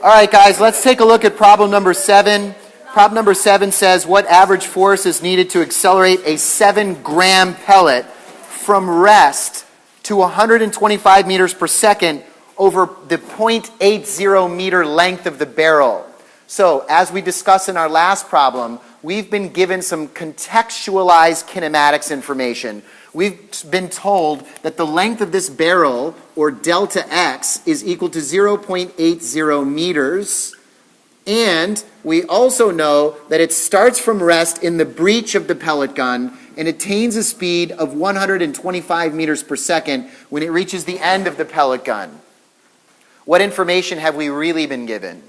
All right, guys, let's take a look at problem number 7. Problem number 7 says, what average force is needed to accelerate a 7-gram pellet from rest to 125 meters per second over the 0.80 meter length of the barrel? So, as we discussed in our last problem, we've been given some contextualized kinematics information. We've been told that the length of this barrel, or delta x, is equal to 0.80 meters. And we also know that it starts from rest in the breech of the pellet gun and attains a speed of 125 meters per second when it reaches the end of the pellet gun. What information have we really been given?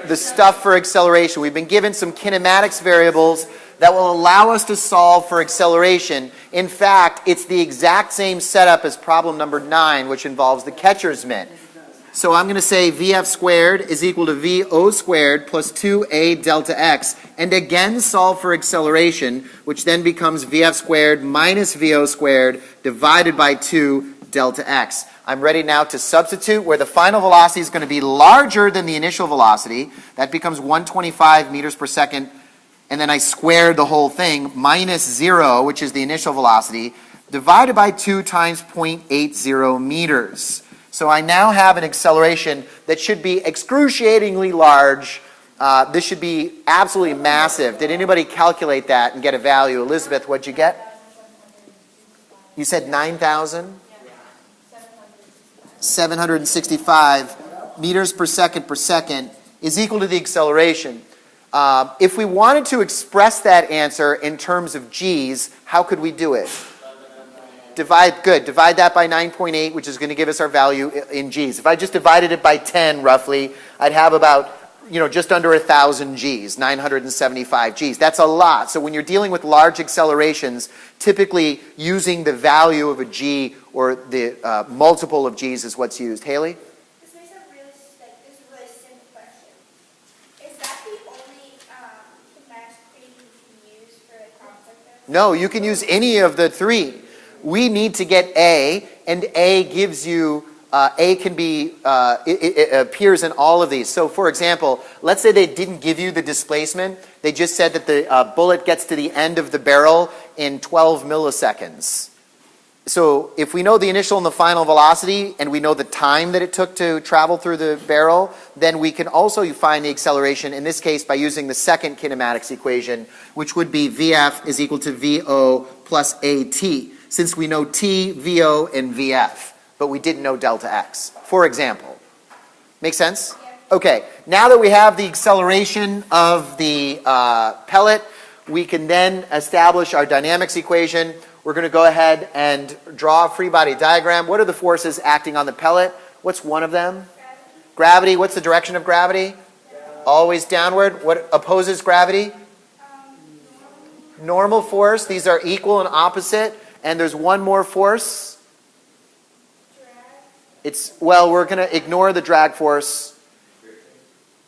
The stuff for acceleration. We've been given some kinematics variables that will allow us to solve for acceleration. In fact, it's the exact same setup as problem number 9, which involves the catcher's mitt. So I'm going to say Vf squared is equal to Vo squared plus 2a delta x, and again solve for acceleration, which then becomes Vf squared minus Vo squared divided by 2 delta x. I'm ready now to substitute where the final velocity is going to be larger than the initial velocity. That becomes 125 meters per second. And then I squared the whole thing, minus 0, which is the initial velocity, divided by 2 times 0.80 meters. So I now have an acceleration that should be excruciatingly large. This should be absolutely massive. Did anybody calculate that and get a value? Elizabeth, what'd you get? You said 9,000? 765 meters per second is equal to the acceleration. If we wanted to express that answer in terms of g's, how could we do it? Divide that by 9.8, which is going to give us our value in g's. If I just divided it by 10, roughly, I'd have about, just under 1,000 g's, 975 g's. That's a lot. So when you're dealing with large accelerations, typically using the value of a g or the multiple of g's is what's used. Haley? This is a really simple question. Is that the only kinematics equation you can use for problems like this? No, you can use any of the 3. We need to get A, and A gives you, A can be, it appears in all of these. So for example, let's say they didn't give you the displacement. They just said that the bullet gets to the end of the barrel in 12 milliseconds. So if we know the initial and the final velocity, and we know the time that it took to travel through the barrel, then we can also find the acceleration, in this case, by using the second kinematics equation, which would be Vf is equal to Vo plus At, since we know T, Vo, and Vf, but we didn't know delta x, for example. Make sense? Okay, now that we have the acceleration of the pellet, we can then establish our dynamics equation. We're going to go ahead and draw a free body diagram. What are the forces acting on the pellet? What's one of them? Gravity. What's the direction of gravity? Always downward. What opposes gravity? Normal force. These are equal and opposite. And there's one more force. We're going to ignore the drag force.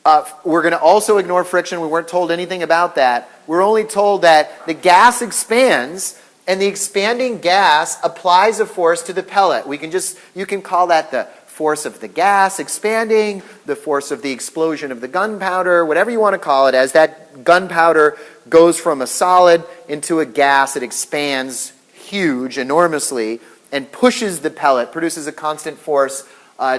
We're going to also ignore friction. We weren't told anything about that. We're only told that the gas expands, and the expanding gas applies a force to the pellet. You can call that the force of the gas expanding, the force of the explosion of the gunpowder, whatever you want to call it. As that gunpowder goes from a solid into a gas, it expands enormously, and pushes the pellet, produces a constant force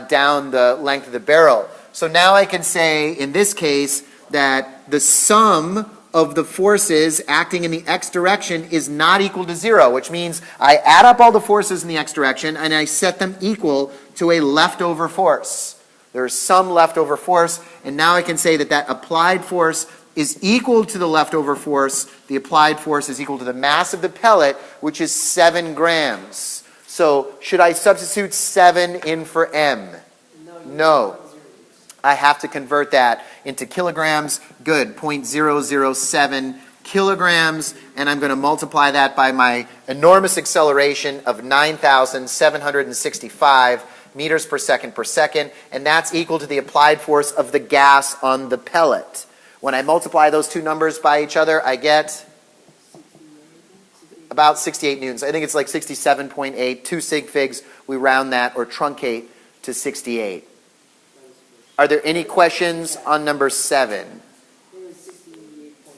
down the length of the barrel. So now I can say, in this case, that the sum of the forces acting in the x direction is not equal to 0, which means I add up all the forces in the x direction and I set them equal to a leftover force. There's some leftover force, and now I can say that that applied force is equal to the leftover force. The applied force is equal to the mass of the pellet, which is 7 grams. So should I substitute 7 in for m? No. I have to convert that into kilograms. Good, 0.007 kilograms, and I'm going to multiply that by my enormous acceleration of 9,765 meters per second, and that's equal to the applied force of the gas on the pellet. When I multiply those two numbers by each other, I get about 68 newtons. I think it's like 67.8, 2 sig figs. We round that or truncate to 68. Are there any questions on number 7? It was 68 point.